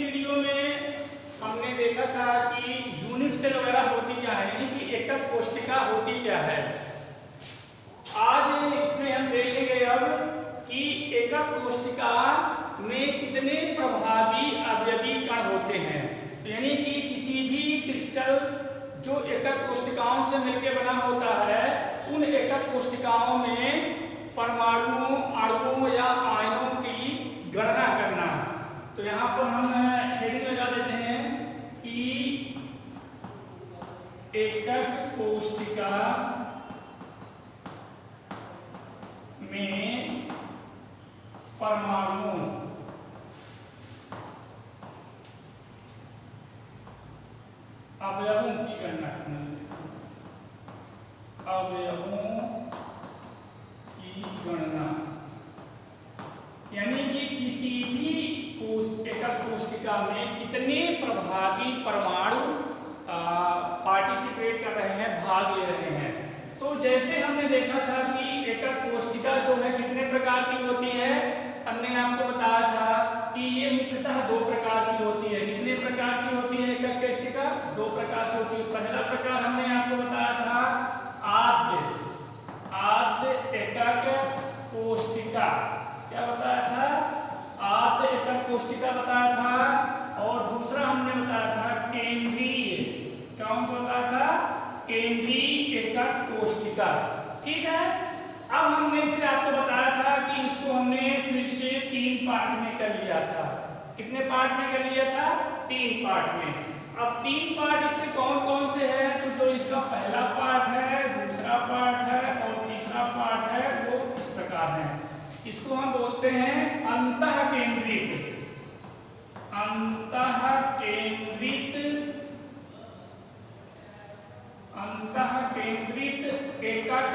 Video में हमने देखा था कि यूनिट सेल वगैरह होती क्या है, यानी कि एकक कोशिका होती क्या है। आज इसमें हम देखेंगे अब कि एकक कोशिका में कितने प्रभावी अवयवी कण होते हैं। तो यानी कि किसी भी क्रिस्टल जो एकक कोशिकाओं से मिलकर बना होता है, उन एकक कोशिकाओं में परमाणुओं, अणुओं या आयनों की गणना करना। तो यहाँ पर हम हेडिंग लगा देते हैं कि एकक कोशिका में परमाणुओं, अवयवों की गणना करना। अवयवों की गणना यानी कि किसी भी एकक कोशिका में कितने प्रभावी परमाणु पार्टिसिपेट कर रहे हैं, भाग ले रहे हैं। तो जैसे हमने देखा था कि एकक कोशिका जो है कितने प्रकार की होती है, हमने आपको बताया था कि ये मुख्यतः दो प्रकार की होती है। कितने प्रकार की होती है एकक कोशिका? दो प्रकार की होती है। पहला प्रकार हमने आपको बताया था आद्य एकक कोशिका। क्या बताया था? आद्य एकक कोशिका बताया था। और दूसरा हमने बताया था केंद्रीय। कौन सा बताया था? केंद्रीय एकक कोशिका। ठीक है। अब हमने फिर आपको बताया था कि इसको हमने फिर से 3 पार्ट में कर लिया था। कितने पार्ट में कर लिया था? 3 पार्ट में। अब 3 पार्ट इससे कौन कौन से हैं? तो जो इसका पहला पार्ट है, दूसरा पार्ट है और तीसरा पार्ट है, वो इस प्रकार है। इसको हम बोलते हैं अंतःकेंद्रित एकक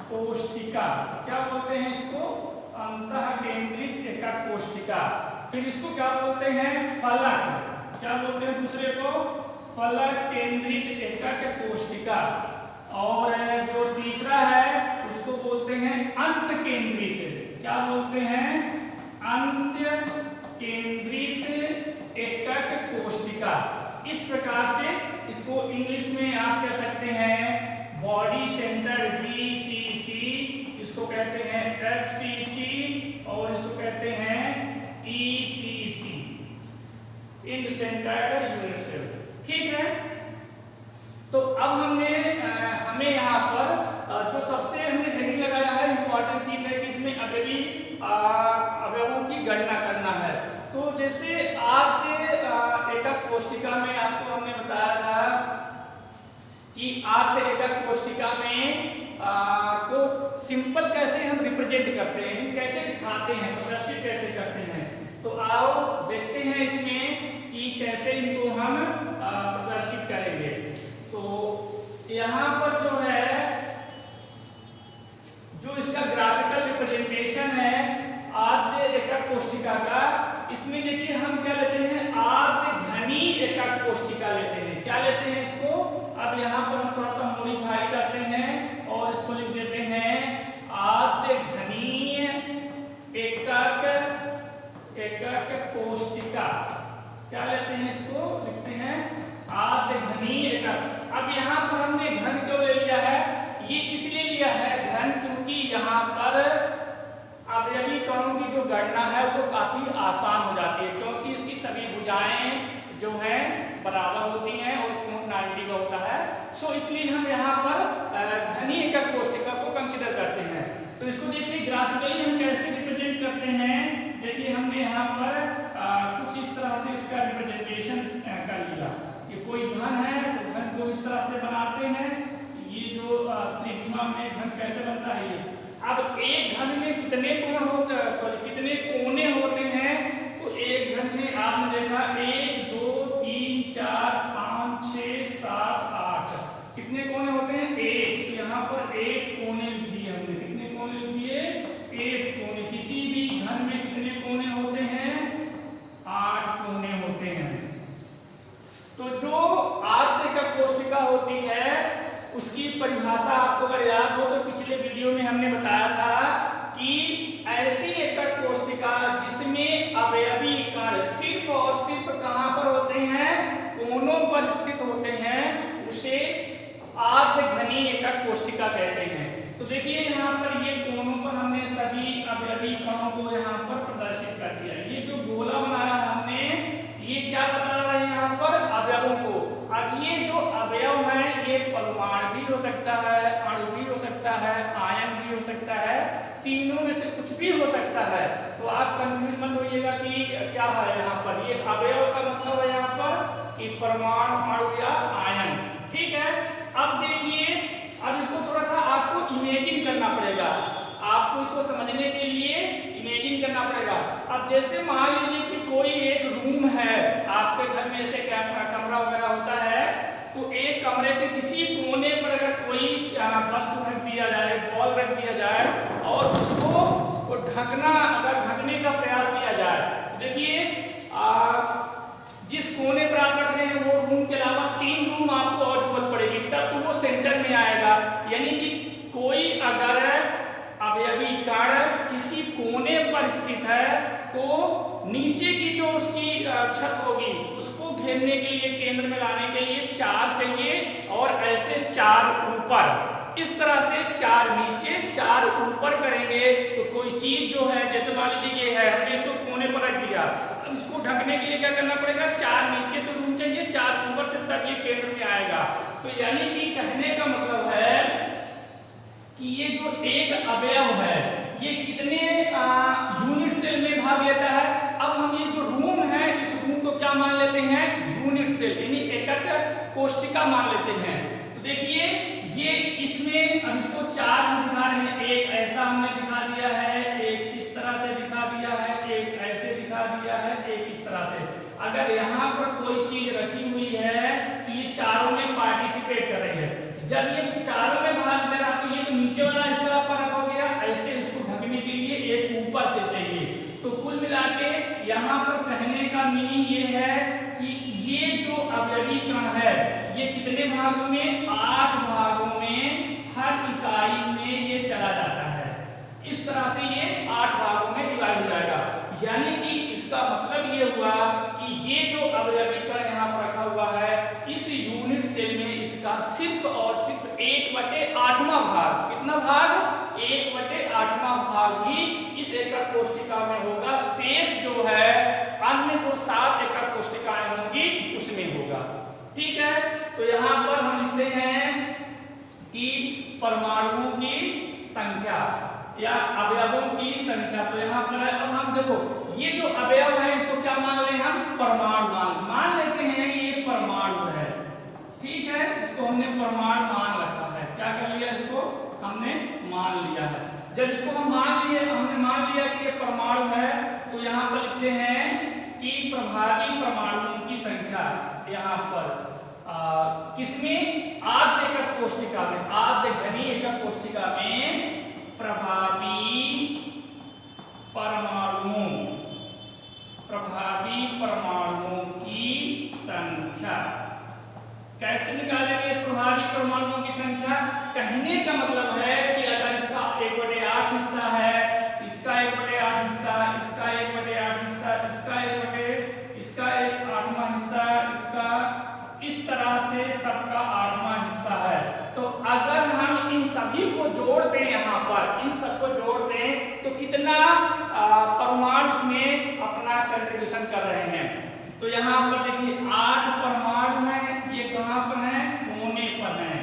कोशिका। क्या बोलते हैं इसको? अंतःकेंद्रित एकक कोशिका। फिर इसको क्या बोलते हैं? फलक। क्या बोलते हैं दूसरे को? फलक केंद्रित एकक कोशिका। और जो तीसरा है उसको बोलते हैं अंत केंद्रित। क्या बोलते हैं? अंत्य केंद्रित एकक कोशिका। इस प्रकार से इसको इंग्लिश में आप कह सकते हैं बॉडी सेंटर BCC, इसको कहते हैं FCC और इसको कहते हैं ECC, end centred unit cell. ठीक है। तो अब हमें यहाँ पर जो सबसे हमने हेडिंग लगाया है, इंपॉर्टेंट चीज है कि इसमें अवयवों की गणना करना है। तो जैसे आद्य एकक कोशिका में आपको हमने बताया था कि आद्य एकक कोशिका में को सिंपल कैसे हम रिप्रेजेंट करते हैं, कैसे दिखाते हैं, प्रदर्शित कैसे करते हैं। तो आओ देखते हैं इसमें कि कैसे इनको हम प्रदर्शित करेंगे। तो यहाँ पर जो है, जो इसका ग्राफिकल रिप्रेजेंटेशन है आद्य एकक कोशिका का, इसमें देखिए हम क्या लेते हैं? आद्य घनी एकक कोशिका लेते हैं। क्या लेते हैं इसको? अब यहाँ पर हम थोड़ा सा मॉडिफाई करते हैं और इसको लिख देते हैं आद्य घनी एकक कोशिका। क्या लेते हैं इसको? लिखते हैं आद्य घनी एकक। अब यहाँ पर हमने घन क्यों ले लिया है? ये इसलिए लिया है घन क्योंकि यहाँ पर अवयवी कणों की जो गणना है वो काफी आसान हो जाती है, क्योंकि इसकी सभी भुजाएं जो हैं बराबर होती हैं और कोण 90 का होता है। सो इसलिए हम यहाँ पर घनी एकक कोशिका को कंसीडर करते हैं। तो इसको देखिए ग्राफिकली हम कैसे रिप्रेजेंट करते हैं। देखिए हमने यहाँ पर कुछ इस तरह से इसका रिप्रेजेंटेशन कर लिया। ये कोई घन है तो घन को इस तरह से बनाते हैं। ये जो त्रिज्या में घन कैसे बनता है ये। अब एक घन में कितने कोण होते हैं, कितने कोने होते हैं? तो एक घन में आपने देखा 1 2 3 4 5 6 7 8 कितने कोने होते हैं? 1। तो यहाँ पर 1 कोने लिख दिए हमने। कितने कोने लिख दिए? 1 कोने। किसी भी घन में कितने कोने होते हैं? 8 कोने होते हैं। तो जो आद्य एकक कोशिका होती है उसकी परिभाषा आपको अगर याद हो तो पिछले वीडियो में हमने बताया था कि ऐसी एकक कोशिका उसे आद्य घनी एकक कोष्ठिका कहते हैं। तो देखिए यहाँ पर ये कोनों पर हमने सभी अवयवी कणों को यहाँ पर प्रदर्शित कर दिया। ये जो गोला बनाया हमने, ये क्या बता रहे हैं यहाँ पर? अवयवों को। अब ये जो अवयव है ये परमाणु भी हो सकता है, अणु भी हो सकता है, आयन भी हो सकता है, तीनों में से कुछ भी हो सकता है। तो आप कंफ्यूज मत होइएगा कि क्या है यहाँ पर। ये अवयव का मतलब है यहाँ पर कि परमाणु, अणु या आयन। ठीक है, अब देखिए, अब इसको थोड़ा सा आपको इमेजिन करना पड़ेगा। आपको इसको समझने के लिए इमेजिन करना पड़ेगा। अब जैसे मान लीजिए कि कोई एक रूम है आपके घर में, ऐसे कमरा वगैरह होता है, तो एक कमरे के किसी कोने पर अगर कोई वस्तु रख दिया जाए, बॉल रख दिया जाए और उसको ढकना, अगर ढकने का प्रयास किया जाए, तो देखिए जिस कोने पर आप रख रहे हैं वो रूम के अलावा 3 रूम आपको और जरूरत पड़ेगी, तब तो वो सेंटर में आएगा। यानी कि कोई अगर अवयवी कण किसी कोने पर स्थित है तो नीचे की जो उसकी छत होगी उसको घेरने के लिए, केंद्र में लाने के लिए 4 चाहिए और ऐसे 4 ऊपर। इस तरह से 4 नीचे 4 ऊपर करेंगे तो कोई चीज जो है, जैसे मान लीजिए ये है, हमने इसको कोने पर रख दिया, अब इसको ढकने के लिए क्या करना पड़ेगा? 4 नीचे से रूम चाहिए, 4 ऊपर से, तब ये केंद्र में आएगा। तो यानी कि कहने का मतलब है कि ये जो एक अवयव है ये कितने यूनिट सेल में भाग लेता है। अब हम ये जो रूम है, इस रूम को क्या मान लेते हैं? यूनिट सेल, यानी एकक कोष्ठिका मान लेते हैं। तो देखिए ये इसमें, अब इसको 4 हम दिखा रहे हैं, एक ऐसा हमने दिखा दिया है, एक इस तरह से दिखा दिया है, एक ऐसे दिखा दिया है, एक इस तरह से। अगर यहाँ पर कोई चीज रखी हुई है तो ये चारों में पार्टिसिपेट करेंगे। जब ये चारों में भाग ले रहा तो ये तो नीचे वाला इसका पर रखा गया, ऐसे इसको ढकने के लिए एक ऊपर से चाहिए। तो कुल मिला के यहाँ पर कहने का मीनिंग ये है कि ये जो अवयवी कण है ये कितने भागों में? 8 भागों में हर इकाई में ये चला जाता है। इस तरह से ये 8 भागों में डिवाइड हो जाएगा। यानी कि इसका मतलब ये हुआ कि ये जो अवयवी कण यहाँ पर रखा हुआ है, इस यूनिट सेल में इसका सिर्फ और सिर्फ 1/8वां भाग, कितना भाग? 1/8वां भाग ही इस एकक कोष्ठिका में होगा। शेष जो है अन्य जो 7 एकक कोष्ठिकाएं होंगी उसमें होगा। ठीक है, तो यहाँ पर हम लिखते हैं कि परमाणुओं की संख्या या अवयवों की संख्या। तो यहाँ पर है, अब हम देखो ये जो अवयव है इसको क्या मान रहे हैं हम? परमाणु मान लेते हैं ये परमाणु है। ठीक है, इसको हमने परमाणु मान रखा है। क्या कर लिया? इसको हमने मान लिया है। जब इसको हम हमने मान लिया कि ये परमाणु है, तो यहाँ पर लिखते हैं कि प्रभावी परमाणुओं की संख्या यहाँ पर किसमें? आद्य एकक कोष्ठिका में, आद्य घनी एकक कोष्ठिका में प्रभावी परमाणुओं की संख्या। कैसे निकालेंगे प्रभावी परमाणुओं की संख्या? कहने का मतलब है कि अगर इसका 1/8 हिस्सा है, इसका 1/8 हिस्सा, इसका 1/8 हिस्सा, इसका 1/8वां हिस्सा, इसका इस तरह से सबका 8वां हिस्सा है, तो अगर हम इन सभी को जोड़ दें, यहाँ पर इन सबको जोड़ दें तो कितना परमाणु इसमें अपना कंट्रीब्यूशन कर रहे हैं? तो यहाँ पर देखिए 8 परमाणु हैं, ये कहाँ पर हैं? कोने पर हैं।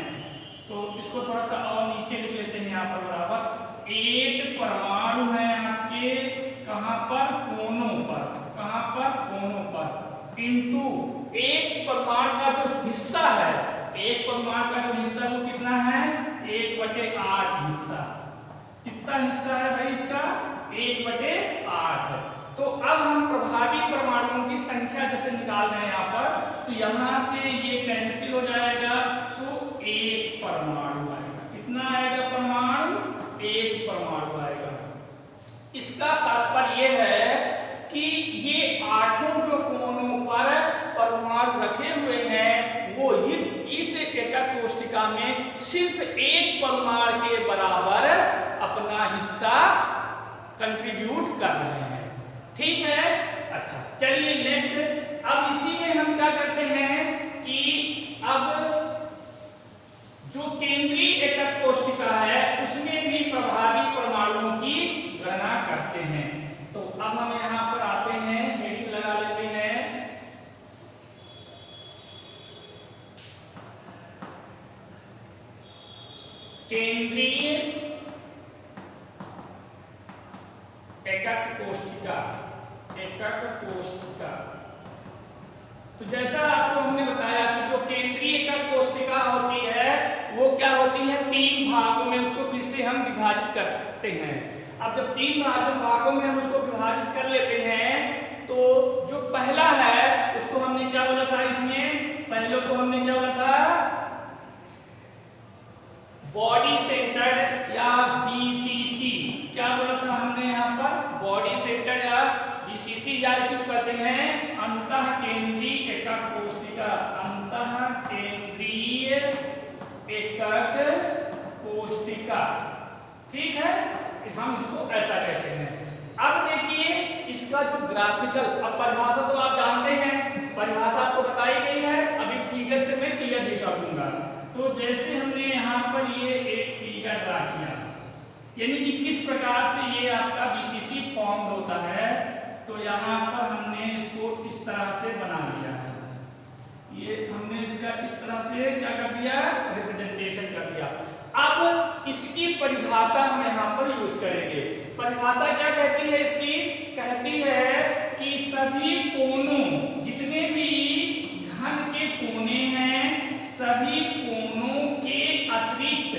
तो इसको थोड़ा सा और नीचे लिख लेते हैं यहाँ पर बराबर। 8 परमाणु हैं आपके कहाँ पर? कोनों पर। कहाँ पर? कोनों पर। इंटू एक परमाणु का जो हिस्सा है, एक परमाणु का जो हिस्सा वो कितना है? 1/8 हिस्सा। कितना हिस्सा है भाई इसका? 1/8। तो अब हम प्रभावी परमाणुओं की संख्या जैसे निकाल रहे हैं यहाँ पर, तो यहाँ से ये कैंसिल हो जाएगा, सो 1 परमाणु आएगा। कितना आएगा परमाणु? 1 परमाणु आएगा। इसका तात्पर्य यह है कि ये 8 जो कोनों पर परमाणु रखे हुए हैं वो इस एकक कोष्ठिका में सिर्फ 1 परमाणु के बराबर अपना हिस्सा कंट्रीब्यूट कर रहे हैं। ठीक है, अच्छा चलिए नेक्स्ट। अब इसी में हम क्या करते हैं कि अब जो केंद्रीय एकक कोशिका है उसमें भी प्रभावी परमाणुओं की गणना करते हैं। तो अब हम यहाँ पर आते हैं, हेडिंग लगा लेते हैं, केंद्रीय एकक कोशिका। एकक कोशिका, तो जैसा आपको हमने बताया कि जो केंद्रीय एकक कोशिका होती है वो क्या होती है, 3 भागों में उसको फिर से हम विभाजित कर सकते हैं। अब जब 3 भागों में हम उसको विभाजित कर लेते हैं तो जो पहला है उसको हमने क्या बोला था, इसमें पहले को हमने क्या बोला था, बॉडी सेंटर्ड या बीसीसी। क्या बोला था हमने यहाँ पर, बॉडी सेंटर्ड या बीसीसी, या इसे कहते हैं अंतः केंद्रीय एकक कोशिका। अंतः केंद्रीय एकक कोशिका, ठीक है, हम इसको ऐसा कहते हैं। अब देखिए इसका जो ग्राफिकल, अब परिभाषा तो आप जानते हैं, परिभाषा आपको बताई गई है, अभी फिगर से मैं क्लियर भी कर दूंगा। तो जैसे हमने यहाँ पर ये एक फिगर ड्रा किया, यानी कि किस प्रकार से ये आपका बीसीसी फॉर्म होता है, तो यहाँ पर हमने इसको इस तरह से बना लिया है। ये हमने इसका इस तरह से क्या कर दिया, रिप्रेजेंटेशन कर दिया। अब इसकी परिभाषा हम यहाँ पर यूज करेंगे। परिभाषा क्या कहती है इसकी, कहती है कि सभी कोनों, जितने भी घन के कोने हैं, सभी कोनों के अतिरिक्त,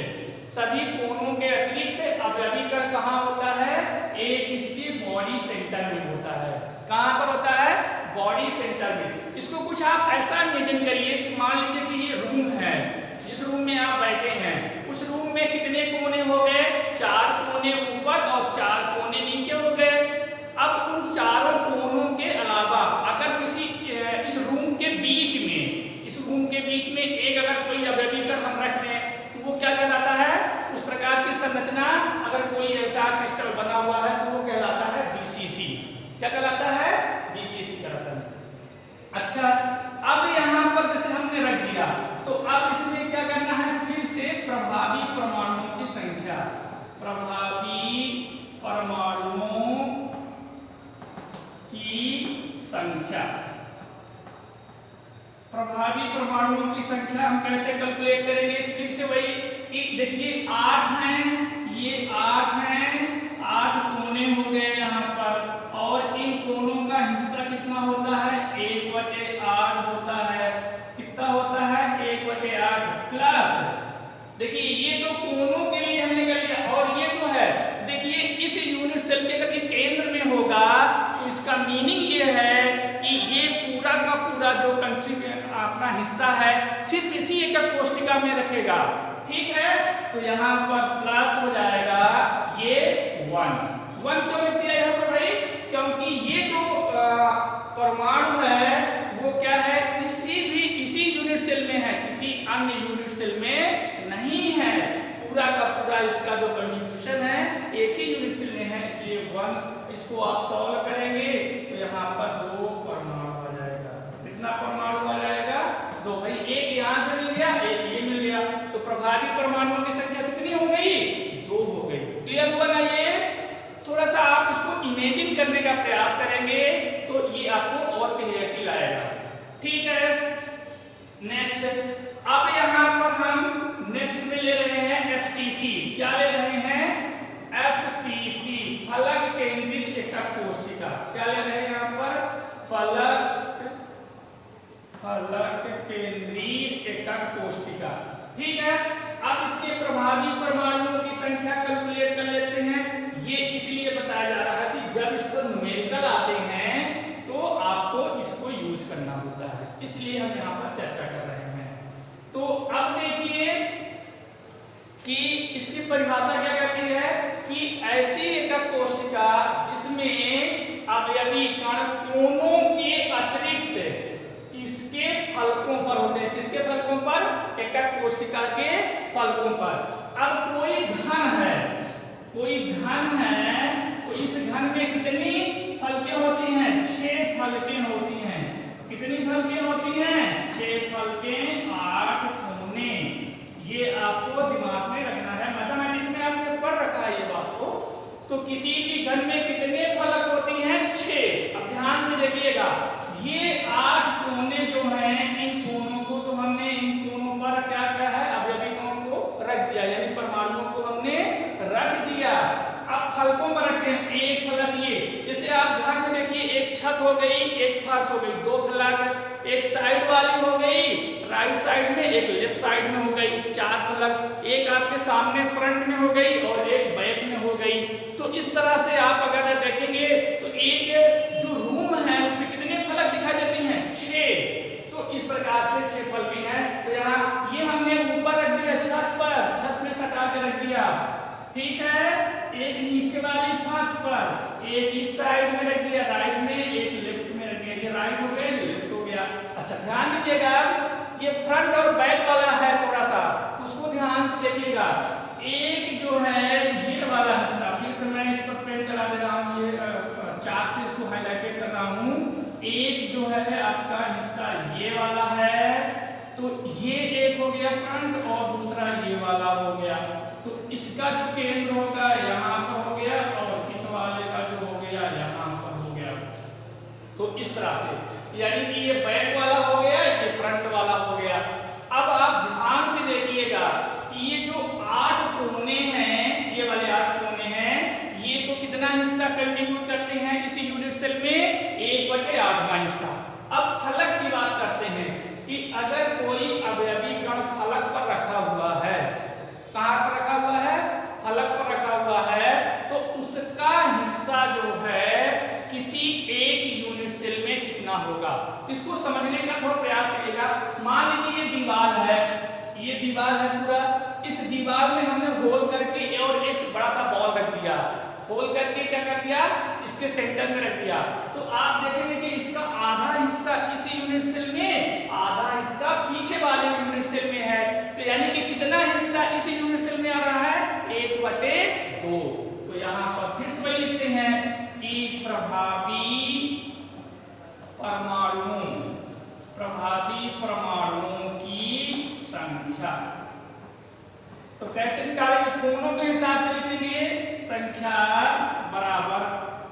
सभी कोनों के अतिरिक्त अवयवीकरण कहाँ होता है, एक इसके बॉडी सेंटर में होता है। कहाँ पर होता है, बॉडी सेंटर में। इसको कुछ आप ऐसा इमेजिन करिए कि मान लीजिए कि ये रूम है, जिस रूम में आप बैठे हैं उस रूम में कितने कोने हो गए, 4 कोने ऊपर और 4 कोने नीचे हो गए। अब उन चारों कोनों के अलावा अगर किसी इस रूम के बीच में, इस रूम के बीच में एक अगर कोई अवयवीकरण हम रख दें तो वो क्या कहलाता है, उस प्रकार की संरचना अगर कोई ऐसा क्रिस्टल बना हुआ है तो वो कहलाता है बीसीसी। क्या कहलाता है, बीसीसी कहलाता है। अच्छा, अब यहाँ पर जैसे हमने रख दिया तो अब इसमें क्या करना है, फिर से प्रभावी परमाणुओं की संख्या, प्रभावी परमाणुओं की संख्या, प्रभावी परमाणुओं की संख्या हम कैसे कैलकुलेट करेंगे, फिर से वही कि देखिए 8 हैं, ये 8 हैं, 8 कोने हो गए यहाँ पर, और इन कोनों का हिस्सा कितना होता है, 1/8 होता है। कितना होता है, 1/8 प्लस, देखिए ये तो कोनों के लिए हमने कर लिया, और ये जो है देखिए इस यूनिट सेल के अगर ये केंद्र में होगा तो इसका मीनिंग ये है कि ये पूरा का पूरा जो अपना हिस्सा है सिर्फ इसी एकक कोशिका में रखेगा, ठीक है। तो यहाँ पर प्लस हो जाएगा ये 1 क्यों लिख दिया यहाँ पर भाई, क्योंकि ये जो परमाणु है वो क्या है, इसी यूनिट सेल में है, किसी अन्य यूनिट सेल में नहीं है। पूरा का पूरा इसका जो कंट्रीब्यूशन है एक ही यूनिट सेल में है, इसलिए 1। इसको आप सॉल्व करेंगे तो यहाँ पर 2 परमाणु आ जाएगा। कितना परमाणु आ जाएगा, 2। भाई एक यहाँ से मिल गया, एक ये मिल गया, तो प्रभावी परमाणुओं की संख्या कितनी हो गई, 2 हो गई। क्लियर हुआ ना ये, थोड़ा सा आप इसको इमेजिन करने का प्रयास करेंगे तो ये आपको और क्लियरिटी लाएगा, ठीक है। नेक्स्ट, अब यहाँ पर हम नेक्स्ट में ले रहे हैं एफसीसी। क्या ले रहे हैं, एफसीसी, फलक केंद्रित एकक कोशिका। क्या ले रहे हैं यहाँ पर, फलक केंद्रित एकक कोशिका, ठीक है। अब इसके प्रभावी परमाणुओं की संख्या कैलकुलेट कर लेते हैं। ये इसलिए बताया जा रहा है कि जब इस पर न्यूमेरिकल आते हैं तो आपको इसको यूज करना होता है, इसलिए हम यहाँ पर चर्चा कर रहे हैं। तो अब देखिए कि इसकी परिभाषा क्या कहती है कि ऐसी एकक कोशिका जिसमें अवयवीकरण कोनों के अतिरिक्त इसके फलकों पर होते हैं। किसके फलकों पर, एकक कोशिका के फलकों पर। अब कोई घन है, तो इस घन में कितनी फलकें होती हैं, 6 फलकें होती हैं। कितनी फलकें होती हैं, 6 फलकें, 8 कोने। ये आप छत हो गई, एक फर्श हो गई, दो फलक, एक साइड वाली हो गई राइट साइड में, एक लेफ्ट साइड में हो गई, चार फलक, एक आपके सामने फ्रंट में हो गई और एक बैक में हो गई। तो इस तरह से आप अगर देखेंगे तो एक जो रूम है उसमें कितने फलक दिखाई देते हैं? 6। तो इस प्रकार से 6 फलक हैं। तो यहाँ ये हमने ऊपर रख दिया छत पर, छत में सटा के रख दिया, ठीक है। एक नीचे वाली फर्श पर, एक इस साइड में रख दिया राइट में, एक लेफ्ट में रख दिया। ये राइट हो गया, ये लेफ्ट हो गया। अच्छा ध्यान दीजिएगा, ये फ्रंट और बैक वाला है, थोड़ा सा उसको ध्यान से देखिएगा। एक जो है ये वाला हिस्सा, फिर से मैं इस पर पेन चला दे रहा हूँ, ये चाक से इसको हाईलाइटेड कर रहा हूँ। एक जो है आपका हिस्सा ये वाला है, तो ये एक हो गया फ्रंट और दूसरा ये वाला हो गया। तो इसका जो केंद्र होगा यहाँ पर हो गया और इस वाले का जो हो गया यहाँ पर हो गया। तो इस तरह से यानी कि ये बैक वाला हो गया, ये फ्रंट वाला हो गया। अब आप ध्यान से देखिएगा कि ये जो 8 कोने हैं, ये वाले 8 कोने हैं, ये तो कितना हिस्सा कंट्रीब्यूट करते हैं इस यूनिट सेल में? 1/8वां हिस्सा। अब फलक की बात करते हैं कि अगर कोई अवयवी कण फलक पर रखा हुआ है, कहाँ पर रखा हुआ है? फलक पर रखा हुआ है, तो उसका हिस्सा जो है किसी एक यूनिट सेल में कितना होगा? इसको समझने का थोड़ा प्रयास करिएगा। मान लीजिए ये दीवार है, ये दीवार है पूरा, इस दीवार में हमने होल करके और एक बड़ा सा बॉल रख दिया, होल करके क्या कर दिया? इसके सेंटर में रख दिया। तो आप देखेंगे कि इसका आधा हिस्सा इस यूनिट सेल में, आधा हिस्सा पीछे वाले यूनिट सेल में है। तो यानी कि कितना हिस्सा इस यूनिट सेल में आ रहा है? 1/2। तो यहाँ पर फिर से वही लिखते हैं कि प्रभावी परमाणुओं की संख्या। तो कैसे निकालेंगे? कोनों के हिसाब से लिखेंगे, संख्या बराबर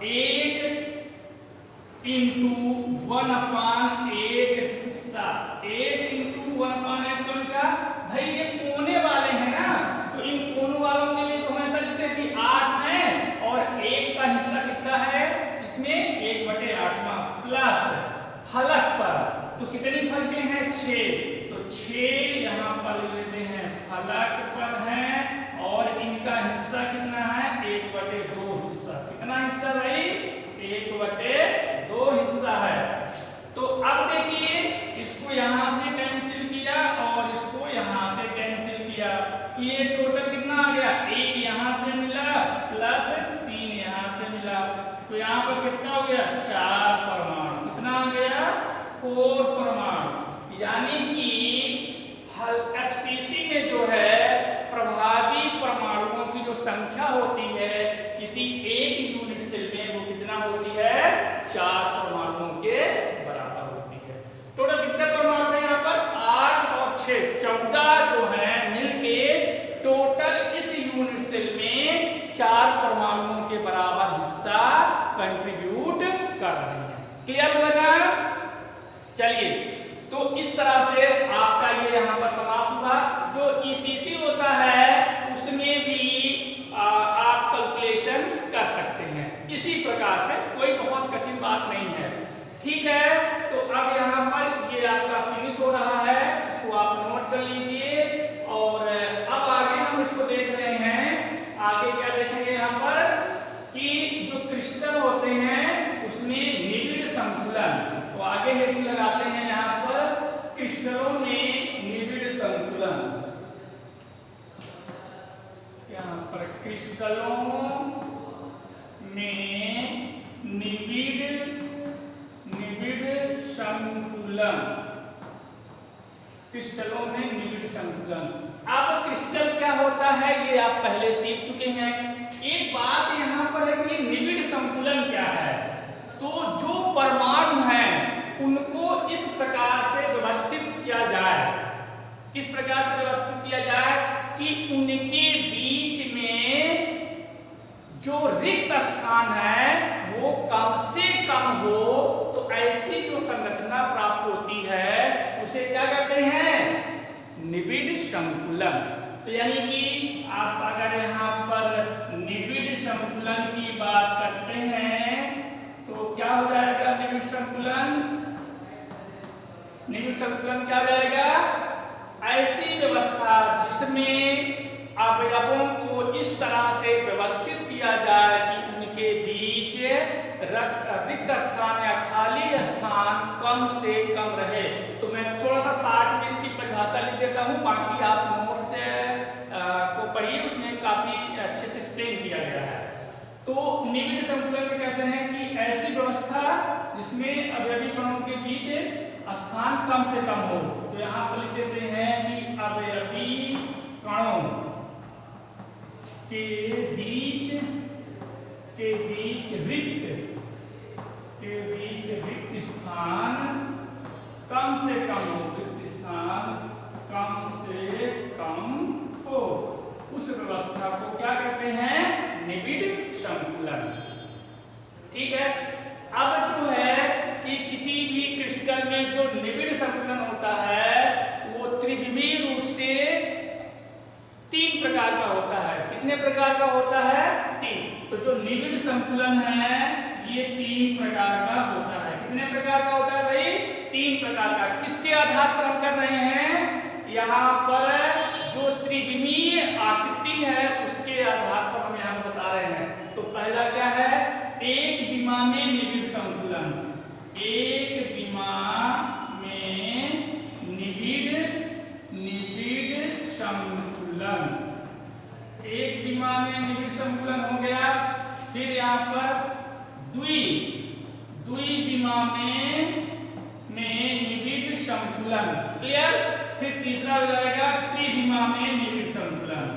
8 × 1/8 हिस्सा। 8 × 1/8 तो लिखा भाई, ये कोने वाले हैं ना, तो इन कोनों वालों के लिए तो हम ऐसा लिखते हैं कि 8 है और 1 का हिस्सा कितना है इसमें? 1/8वां प्लस फलक पर तो कितनी फलकें हैं? 6। तो 6 यहाँ पर लिख लेते हैं, फलक पर है और इनका हिस्सा कितना है? 1/2 हिस्सा। कितना हिस्सा भाई? 1/2 हिस्सा है। तो अब देखिए, इसको यहाँ से कैंसिल किया और इसको यहाँ से कैंसिल किया, तो ये टोटल कितना आ गया? 1 यहाँ से मिला प्लस 3 यहाँ से मिला, तो यहाँ पर कितना हो गया? 4 परमाणु। कितना आ गया? 4 परमाणु। यानी कि FCC में जो है प्रभावी परमाणुओं की जो संख्या होती है किसी एक यूनिट सेल में, वो कितना होती है? 4 परमाणुओं के बराबर होती है। टोटल कितने परमाणु थे यहाँ पर? 8 और 6, 14 जो है मिलके टोटल इस यूनिट सेल में 4 परमाणुओं के बराबर हिस्सा कंट्रीब्यूट कर रहे हैं। क्लियर हुआ ना? चलिए, तो इस तरह से आपका ये यहाँ पर समाप्त हुआ। जो ECC होता है उसमें भी आप कैलकुलेशन कर सकते हैं इसी प्रकार से, कोई बहुत कठिन बात नहीं है। ठीक है, तो अब यहाँ पर ये आपका फिनिश हो रहा है, इसको आप नोट कर लीजिए। और अब आगे हम इसको देख रहे हैं, आगे क्या देखेंगे यहाँ पर कि जो क्रिस्टल होते हैं उसमें निबिड़ संतुलन। तो आगे हेडिंग लगाते हैं यहाँ पर, क्रिस्टलों में निबिड़ संतुलन। यहाँ पर क्रिस्टलों में निबिड़ संतुलन, क्रिस्टलों में निबिड़ संतुलन। अब क्रिस्टल क्या होता है ये आप पहले सीख चुके हैं। एक बात यहाँ पर है कि निबिड़ संतुलन क्या है। तो जो परमाणु हैं उनको इस प्रकार से व्यवस्थित किया जाए, इस प्रकार से व्यवस्थित किया जाए कि उनके बीच में जो रिक्त स्थान है वो कम से कम हो। तो ऐसी जो संरचना प्राप्त होती है उसे क्या कहते हैं? निबिड़ संतुलन। तो यानी कि आप अगर यहाँ पर निबिड़ संतुलन की बात करते हैं तो क्या हो जाएगा? निबिड़ संकुलन? निबिड़ संकुलन क्या हो जाएगा? ऐसी व्यवस्था जिसमें अवयवों को इस तरह से व्यवस्थित किया जाए कि उनके बीच रिक्त स्थान या खाली स्थान कम से कम रहे। तो मैं थोड़ा सा 60 में इसकी परिभाषा लिख देता हूँ, बाकी आप नोट्स को पढ़िए, उसमें काफी अच्छे से एक्सप्लेन किया गया है। तो निबिड़ संकुलन में कहते हैं कि ऐसी व्यवस्था जिसमें अवयवी कणों के बीच स्थान कम से कम हो। तो यहाँ पर लिख देते हैं कि अवयवी कणों के बीच रिक्त स्थान कम से कम हो, रिक्त स्थान कम से कम हो, उस व्यवस्था को क्या कहते हैं? निबिड़ संकुलन। ठीक है। अब जो है कि किसी भी क्रिस्टल में जो निबिड़ संकुलन होता है वो त्रिविमीय रूप से 3 प्रकार का होता है। कितने प्रकार का होता है? 3। तो जो निबिड़ संकुलन है ये 3 प्रकार का होता है। कितने प्रकार का होता है भाई? 3 प्रकार का। किसके आधार पर हम कर रहे हैं? यहाँ पर जो त्रिविमीय आकृति है उसके आधार पर हम यहाँ बता रहे हैं। तो पहला क्या है? एक विमा में निबिड़ संकुलन। एक विमा में निबिड़ संकुलन। एक विमा में निबिड़ संकुलन हो गया। फिर यहाँ पर द्विविमा में निबिड़ संकुलन। क्लियर? फिर तीसरा हो जाएगा त्रिविमा में निबिड़ संकुलन।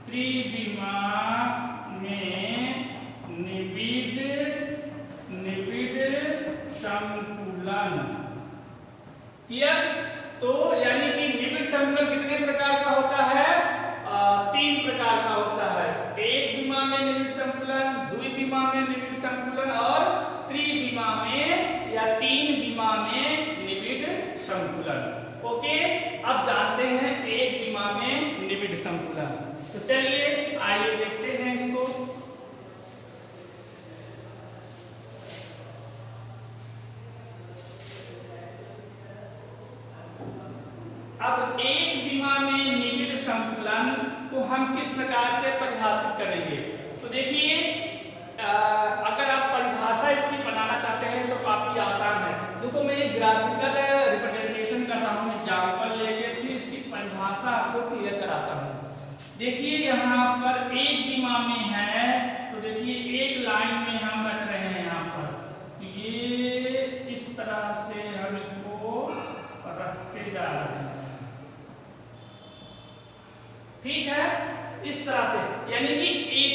त्रिविमा में निबिड़ संकुलन। क्लियर? तो यानी कि निबिड़ संकुलन कितने प्रकार का होता है? 3 प्रकार का होता है। एक विमा में निबिड़ संकुलन, द्विविमा में निबिड़ संकुलन और त्रिविमा में या 3 विमा में निबिड़ संकुलन। ओके, अब जानते हैं एक विमा में निबिड़ संकुलन। तो चलिए आइए देखते हैं इसको। अब एक विमा में निबिड़ संकुलन को हम किस प्रकार से परिभाषित करेंगे? तो देखिए, अगर आप परिभाषा इसकी बनाना चाहते हैं तो काफी आसान है। देखो मैं ग्राफिकल रिप्रेजेंटेशन कर रहा हूँ, एग्जाम्पल लेके फिर इसकी परिभाषा आपको क्लियर कराता हूँ। देखिए यहाँ पर एक विमा में है, तो देखिए एक लाइन में हम रख रहे हैं यहाँ पर, ये इस तरह से हम इसको रखते जा रहे हैं। ठीक है, इस तरह से, यानी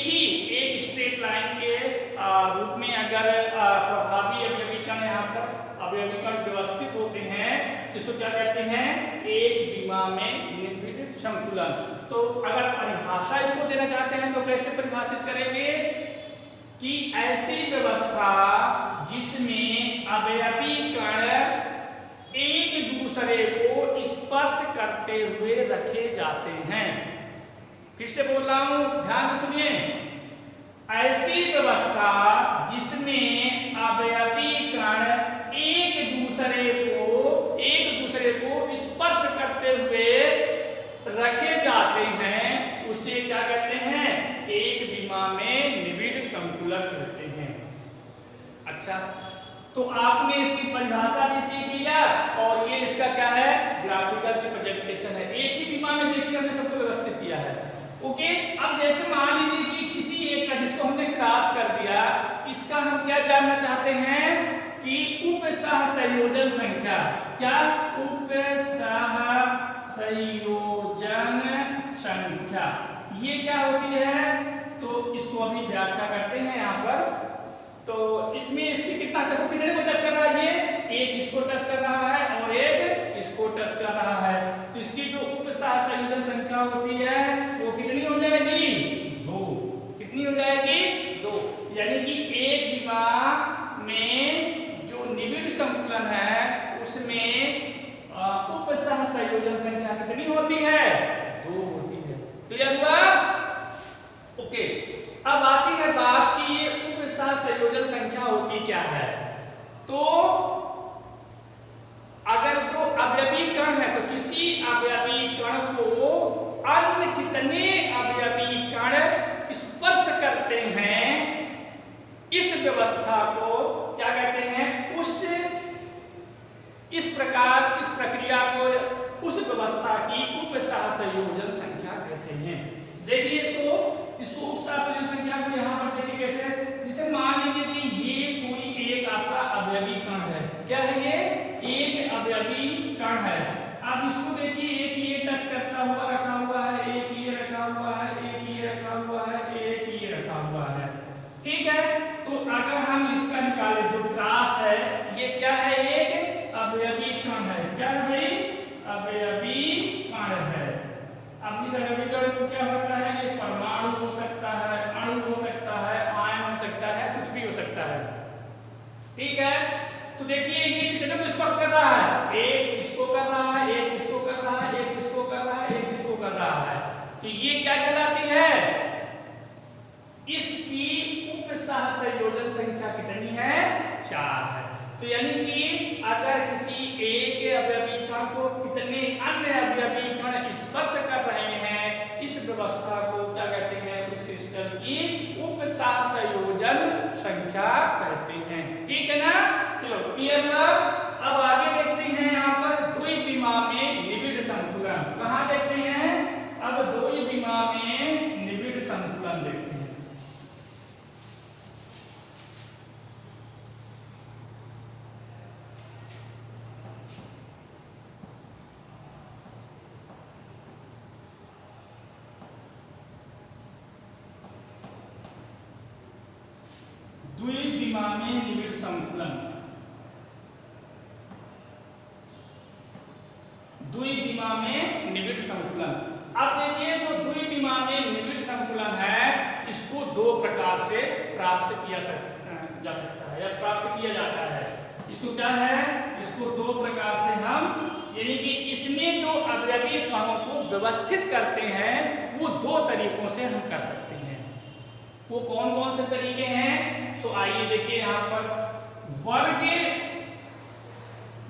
कि एक स्ट्रेट लाइन के रूप में अगर प्रभावी अवयवी कण यहाँ पर अवयवी कण व्यवस्थित होते हैं तो इसको क्या कहते हैं? एक विमा में निबिड़ संकुलन। तो अगर परिभाषा इसको देना चाहते हैं तो कैसे परिभाषित करेंगे? कि ऐसी व्यवस्था जिसमें अवयवी कण एक दूसरे को स्पर्श करते हुए रखे जाते हैं। फिर से बोल रहा हूं, ध्यान से सुनिए। ऐसी व्यवस्था जिसमें अवयवी कण एक दूसरे को स्पर्श करते हुए रखे जाते हैं उसे क्या कहते हैं? एक विमा में निबिड़ संकुलन कहते हैं। अच्छा, तो आपने इसकी परिभाषा भी सीख लिया और ये इसका क्या है? ग्राफिकल रिप्रेजेंटेशन है। एक ही विमा में देखिए हमने सबको व्यवस्थित किया है। ओके, अब जैसे मान लीजिए कि किसी एक का जिसको हमने क्रॉस कर दिया, इसका हम क्या जानना चाहते हैं? कि उपसह संयोजन संख्या। क्या? उपसह संयोजन संख्या। ये क्या होती है? तो इसको अभी व्याख्या करते हैं यहाँ पर। तो इसमें इसकी कितने को टच कर रहा है? ये एक इसको टच कर रहा है और एक इसको टच कर रहा है। तो इसकी जो उपसह संयोजन संख्या होती है वो कितनी हो जाएगी? 2। कितनी हो जाएगी? 2। यानी कि एक विमा में जो निबिड़ संकुलन है उसमें उपसह संयोजन संख्या कितनी होती है? 2 होती है। क्लियर हुआ? ओके, अब आती है बात कि ये उपसह संयोजन संख्या होती क्या है। तो अगर जो अवयवी कण है, तो किसी अवयवी कण को अन्य कितने अवयवी कण स्पर्श करते हैं, इस व्यवस्था को क्या कहते हैं? इस प्रकार इस प्रक्रिया को, उस व्यवस्था की उपसहसंयोजन संख्या कहते हैं। देखिए इसको उपसहसंयोजन संख्या को यहाँ पर देखिए कैसे, जिसे मान लीजिए कि ये कोई एक आपका अवयवी कण है। क्या है ये? एक अवयवी कण है। अब इसको देखिए, एक ये टच करता हुआ रखा हुआ है, एक ये रखा हुआ है, एक ये रखा हुआ है, एक ये रखा हुआ है। ठीक है, तो अगर हम इसका निकालें, जो क्रॉस है ये क्या है? एक अवयवी कण है। क्या है भाई? अवयवी कण है। अब इस अवयवी कण को क्या हो सकता है? ये परमाणु हो सकता है, अणु हो सकता है, आयन हो सकता है, कुछ भी हो सकता है। ठीक है, तो देखिए ये कितने को स्पर्श कर रहा है? एक इसको कर रहा है, एक इसको कर रहा है, एक इसको कर रहा है, एक इसको कर रहा है। तो ये क्या कहलाती है? इसकी उपसहसंयोजन संख्या कितनी है? 4 है। तो यानी कि अगर किसी एक अवयवी कण को कितने अन्य अवयवी कण स्पर्श कर रहे हैं, इस व्यवस्था को क्या कहते हैं? उस क्रिस्टल की उपसहसंयोजन संख्या कहते हैं। ठीक है ना? चलो क्लियर हुआ। अब आगे देखते हैं यहाँ पर द्विविमा में निबिड़ संतुलन। कहाँ देखते हैं? अब द्विविमा में निबिड़ संतुलन देखते हैं। द्विविमा में निबिड़ संतुलन। द्विविमा में निबिड़ संतुलन। अब देखिए जो द्विविमा में निबिड़ संतुलन है, इसको दो प्रकार से प्राप्त किया जा सकता है या प्राप्त किया जाता है। इसको क्या है? इसको दो प्रकार से हम, यानी कि इसमें जो अवयवी कणों को व्यवस्थित करते हैं, वो दो तरीकों से हम कर सकते हैं। वो कौन कौन से तरीके हैं? तो आइए देखिए यहाँ पर वर्ग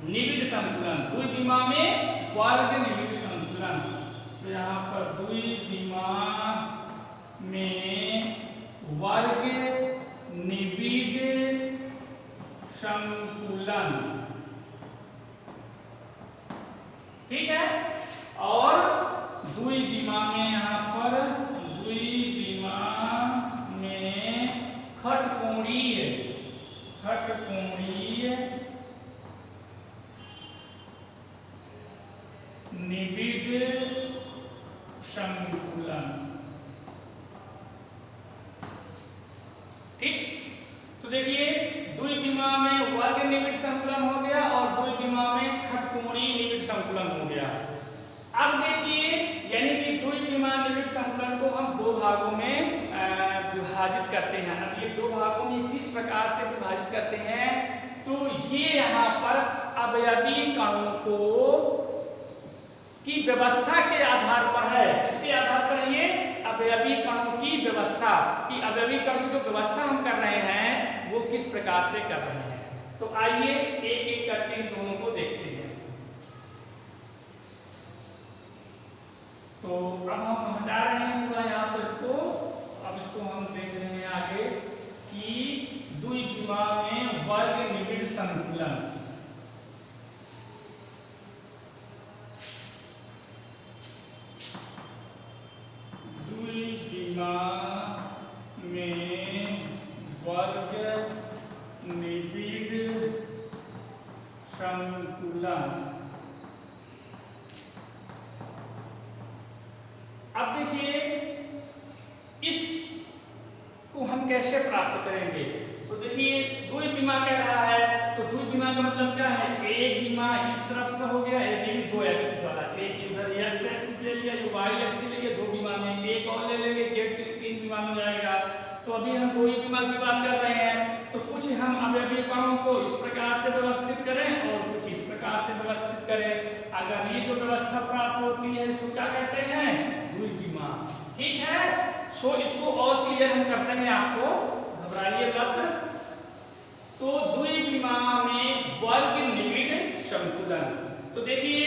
निबिड़ संतुलन, द्विविमा में वर्ग निबिड़ संतुलन। तो यहाँ पर द्विविमा में वर्ग निबिड़ संतुलन। ठीक है, और द्विविमा में यहाँ पर द्विविमा में खटकोणीय निबिड़ संतुलन। ठीक, तो देखिए द्विविमा में वर्ग निबिड़ संतुलन हो गया और द्विविमा में खटकोणीय निबिड़ संतुलन हो गया। अब देखिए, यानी कि द्विविमा निबिड़ संतुलन को हम दो भागों में विभाजित करते हैं। अब ये दो भागों में किस प्रकार से विभाजित करते हैं? तो ये यहाँ पर अवयवी कणों को की व्यवस्था के आधार पर है। इसके आधार पर ये अवयवी कणों की व्यवस्था, कि अवयवी कण की जो व्यवस्था हम कर रहे हैं वो किस प्रकार से कर रहे हैं। तो आइए एक एक करके इन दोनों को देखते हैं। तो अब हम हटा रहे हैं पूरा यहाँ पर इसको। अब इसको हम देख रहे हैं आगे कि द्विविमा में वर्ग निबिड़ संतुलन। द्विविमा में वर्ग निबिड़ संतुलन। अब देखिए इसको हम कैसे प्राप्त करेंगे? तो देखिए द्विविमा कह रहा है, तो द्विविमा का मतलब क्या है? एक विमा इस तरफ का हो गया, एक दो एक्सिस वाला, एक इधर एक्स एक्सिस ले लिया, जो वाई एक्सिस ले लिया। दो विमा में एक और ले लेंगे, तीन विमा में जाएगा। तो अभी हम द्विविमा की बात कर रहे हैं, तो कुछ हम अवयवी कणों को इस प्रकार से व्यवस्थित करें और कुछ इस प्रकार से व्यवस्थित करें। अगर ये जो व्यवस्था प्राप्त होती है इसको क्या कहते हैं? द्विविमा। ठीक है, सो इसको और क्लियर हम करते हैं, आपको घबराइए मत। तो द्विविमा में संतुलन। तो देखिए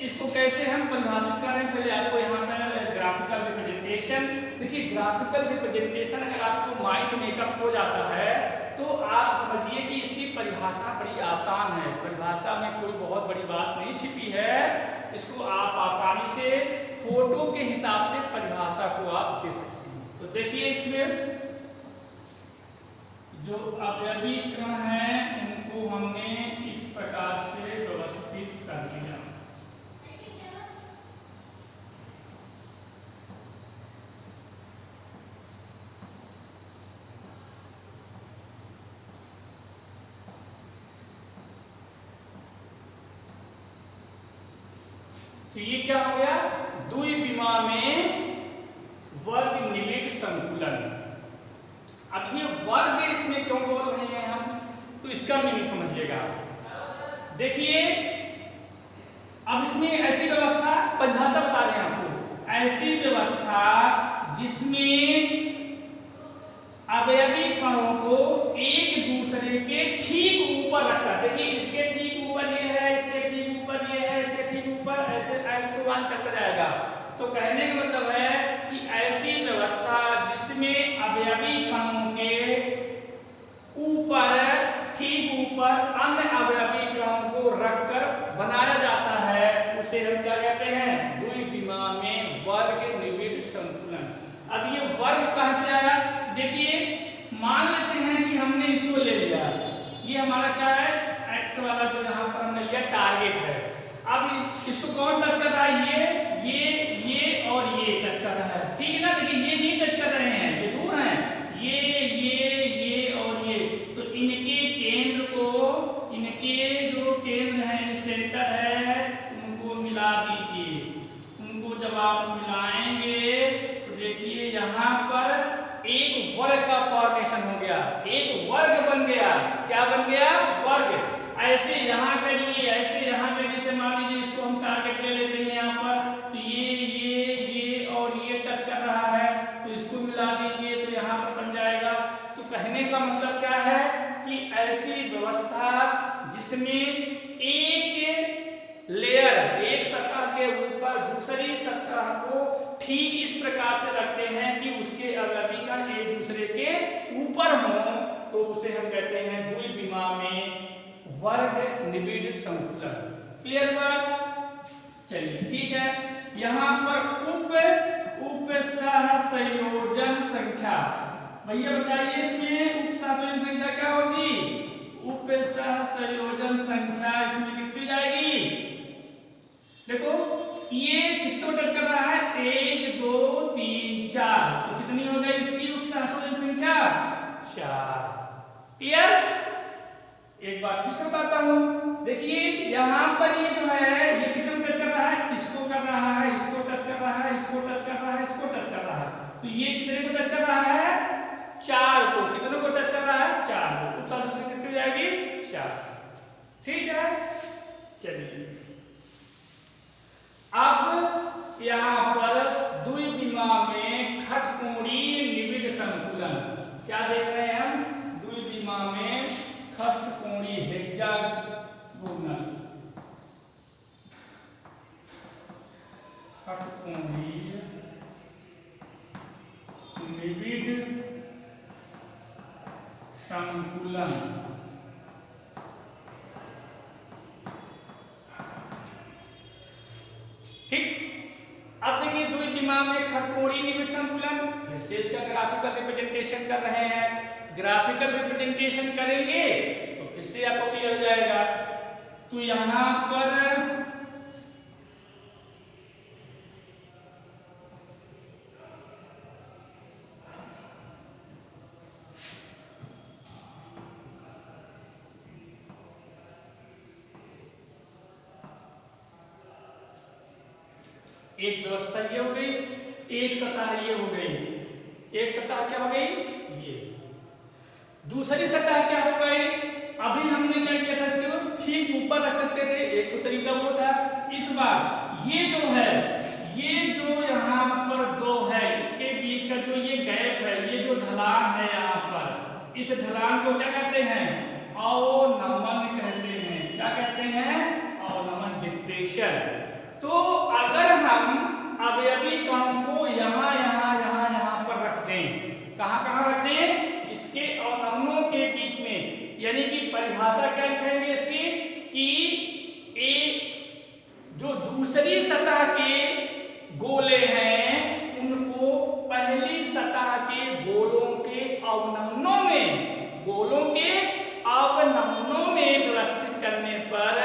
इसको कैसे हम परिभाषित करें, पहले आपको यहाँ पर ग्राफिकल रिप्रेजेंटेशन, देखिए ग्राफिकल रिप्रेजेंटेशन अगर आपको माइंड मेकअप हो जाता है तो आप समझिए कि इसकी परिभाषा बड़ी आसान है। परिभाषा में कोई बहुत बड़ी बात नहीं छिपी है, इसको आप आसानी से फोटो के हिसाब से परिभाषा को आप दे सकते हैं। तो देखिए इसमें जो अवयवी कण हैं उनको हमने इस प्रकार से व्यवस्थित कर लिया। तो ये क्या हो गया, द्विविमा में वर्ग निबिड़ संकुलन। अब ये वर्ग इसमें क्यों बोल रहे हैं हम, तो इसका मीनिंग समझिएगा। देखिए अब इसमें ऐसी व्यवस्था, परिभाषा बता रहे हैं आपको, ऐसी व्यवस्था जिसमें अवयवी कणों को एक दूसरे के ठीक ऊपर रखा, देखिए इसके ठीक ऊपर ये है, इसके ठीक ऊपर ये है, इसके ठीक ऊपर, ऐसे ऐसे चलता जाएगा। तो कहने का मतलब है कि ऐसी व्यवस्था जिसमें अवयवी कणों के ऊपर, ठीक ऊपर अन्य अवयवी कणों को रखकर बनाया जाता है, उसे हम क्या कहते हैं, द्विविमा में वर्ग निबिड़ संकुलन। अब ये वर्ग कहां से आया, देखिए मान लेते हैं कि हमने इसको ले लिया, ये हमारा क्या है, एक्स वाला जो यहाँ पर हमने लिया टारगेट है। अब इसको कौन टच कर रहा है, ये और ये टच कर रहा है, ठीक है ना। देखिए ये नहीं टच कर रहे हैं, ये दूर हैं, ये और ये, तो इनके केंद्र को, इनके जो केंद्र है, सेंटर है, उनको मिला दीजिए। उनको जब आप मिलाएंगे तो देखिए यहाँ पर एक वर्ग का फॉर्मेशन हो गया, एक वर्ग बन गया। क्या बन गया, वर्ग। ऐसे यहाँ करिए, ऐसे यहाँ पे, जैसे मान लीजिए इसको हम टारगेट ले लेते हैं यहाँ पर, तो ये और ये टच कर रहा है, तो इसको मिला दीजिए तो यहाँ पर बन जाएगा। तो कहने का मतलब क्या है कि ऐसी व्यवस्था जिसमें एक लेयर, एक सतह के ऊपर दूसरी सतह को ठीक इस प्रकार से रखते हैं कि उसके अवयवी कण एक दूसरे के ऊपर हो, तो उसे हम कहते हैं द्विविमा में वर्ग निबिड़ संकुलन। क्लियर बात, चलिए ठीक है। यहाँ पर उप सहसंयोजन संख्या, भैया बताइए इसमें उप सहसंयोजन संख्या क्या होगी, उप सहसंयोजन संख्या इसमें कितनी जाएगी, देखो ये कितना टच कर रहा है, 1 2 3 4, तो कितनी हो गई इसकी उप सहसंयोजन संख्या, 4। क्लियर। एक बार फिर से बताता हूं, देखिए यहाँ पर ये जो है, ये कितना टच कर रहा है, इसको कर रहा है, इसको टच कर रहा है, इसको टच कर रहा है, इसको टच कर रहा है, तो ये कितने को टच कर रहा है, 4 को। कितने को टच कर रहा है, 4 को। तो सबसे कितनी हो जाएगी, 4। ठीक है, चलिए अब यहाँ पर द्विविमा में खटकोणीय निबिड़ संकुलन, क्या देख रहे हैं हम, द्विविमा में खटकोणीय हेक्सागोनल, खटकोणीय निबिड़ संकुलन। ठीक, अब देखिए द्विविमा में खटकोणीय निबिड़ संकुलन, फिर से इसका ग्राफिकल रिप्रेजेंटेशन कर रहे हैं। ग्राफिकल रिप्रेजेंटेशन करेंगे तो फिर से आपको क्लियर हो जाएगा। तो यहां पर एक व्यवस्था ये हो गई, एक सतह ये हो गई, एक सतह क्या हो गई, ये। दूसरी सतह क्या हो गई, अभी हमने क्या किया था, इसको ठीक ऊपर रख सकते थे, एक तो तरीका वो था। इस बार ये जो है, ये जो यहाँ पर 2 है, इसके बीच का जो ये गैप है, ये जो ढलान है यहाँ पर, इस ढलान को क्या कहते हैं, अवनमन कहते हैं। क्या कहते हैं, अवनमन। तो अगर हम अवयवी कणों को यहाँ यहाँ यहाँ यहाँ पर रख दें, कहाँ कहाँ रख दें, इसके अवनमनों के बीच में, यानी कि परिभाषा क्या लिखेंगे इसकी कि जो दूसरी सतह के गोले हैं उनको पहली सतह के गोलों के अवनमनों में व्यवस्थित करने पर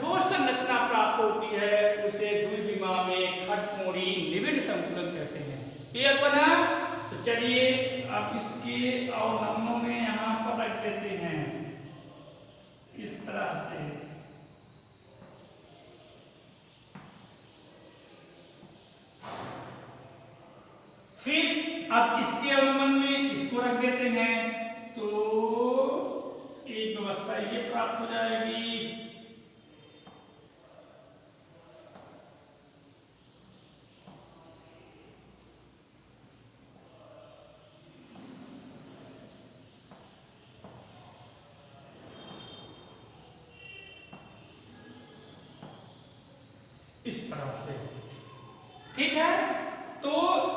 जो संरचना प्राप्त होती है उसे द्विविमा में खटकोणी निबिड़ संतुलन कहते हैं। क्लियर बना? तो चलिए अब इसके अवनमनों में यहाँ पर रख देते हैं इस तरह से। फिर अब इसके अवनमन में इसको रख देते हैं तो एक व्यवस्था ये प्राप्त हो जाएगी। इस तरह से, ठीक है। तो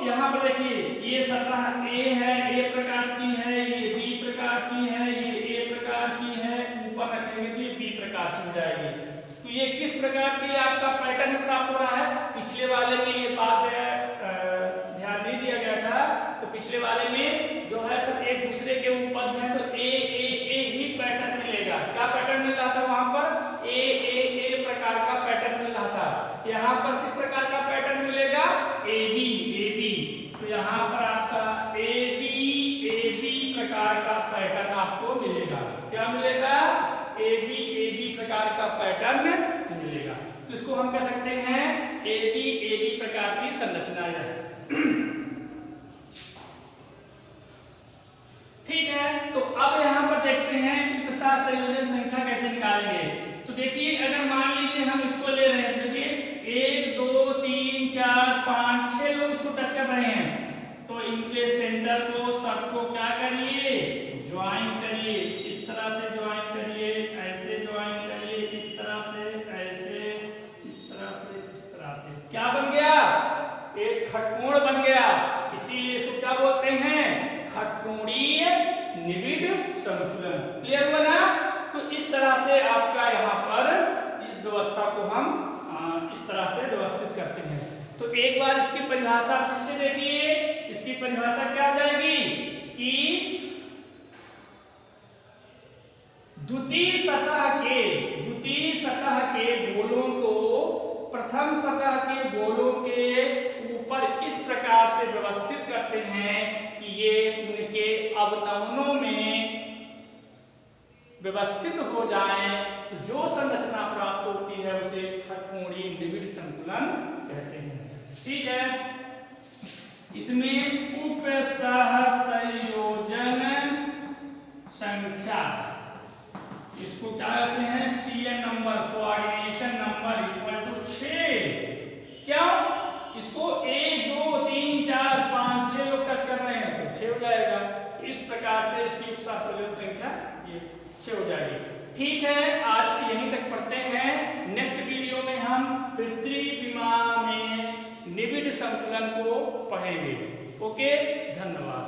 यहाँ पर देखिए ये सतह A है, A प्रकार की है, ये B प्रकार की है, ये A प्रकार की है, ऊपर रखेंगे तो ये B प्रकार की हो जाएगी। तो ये किस प्रकार की आपका पैटर्न प्राप्त हो रहा है? पिछले वाले में ये बात ध्यान नहीं दिया गया था, तो पिछले वाले में जो है सब एक दूसरे के ऊपर है, तो A ही पैटर्न मिलेगा। क्या पैटर्न मिल रहा था वहां पर? A प्रकार का पैटर्न मिल रहा था। यहाँ पर किस प्रकार का पैटर्न मिलेगा? AB। तो यहाँ पर आपका AB प्रकार का पैटर्न आपको मिलेगा। क्या मिलेगा? AB प्रकार का पैटर्न मिलेगा। तो इसको हम कह सकते हैं AB प्रकार की संरचना है। ठीक है। तो अब यहाँ पर देखते हैं कि प्रसाद संयोजन संख्या कैसे निकालेंगे। तो देखिए अगर मान लीजिए हम इसको ले रहे हैं, देखिए 1 2 3 4 5 6 लोग इसको टच कर रहे हैं, तो इनके सेंटर को सबको क्या करिए? ज्वाइन करिए। इस तरह से ज्वाइन करिए, ऐसे ज्वाइन करिए, इस तरह से, ऐसे, इस तरह से, इस तरह से। क्या बन गया? एक खटकोण बन गया। इसीलिए इसको क्या बोलते हैं? खटकोणीय निबिड़ संतुलन। क्लियर बना? तो इस तरह से आपका यहाँ पर इस व्यवस्था को हम इस तरह से व्यवस्थित करते हैं। तो एक बार इसकी परिभाषा फिर से देखिए। इसकी परिभाषा क्या आ जाएगी कि द्वितीय सतह के गोलों को प्रथम सतह के गोलों के ऊपर इस प्रकार से व्यवस्थित करते हैं कि ये उनके अवनमनों में व्यवस्थित हो जाए, तो जो संरचना प्राप्त होती है उसे खटकोणी निबिड़ संतुलन कहते हैं। ठीक है। इसमें उपसहसंयोजन संख्या, इसको क्या कहते हैं? CN number, coordination number equal to 6। क्या इसको 1 2 3 4 5 6 लोग टच कर रहे हैं तो 6 हो जाएगा। तो इस प्रकार से इसकी उपसहसंयोजन संख्या ये 6 हो जाएगी। ठीक है, आज यहीं तक पढ़ते हैं। नेक्स्ट वीडियो में हम पृथ्वी विमा में निबिड़ संतुलन को पढ़ेंगे। ओके, धन्यवाद।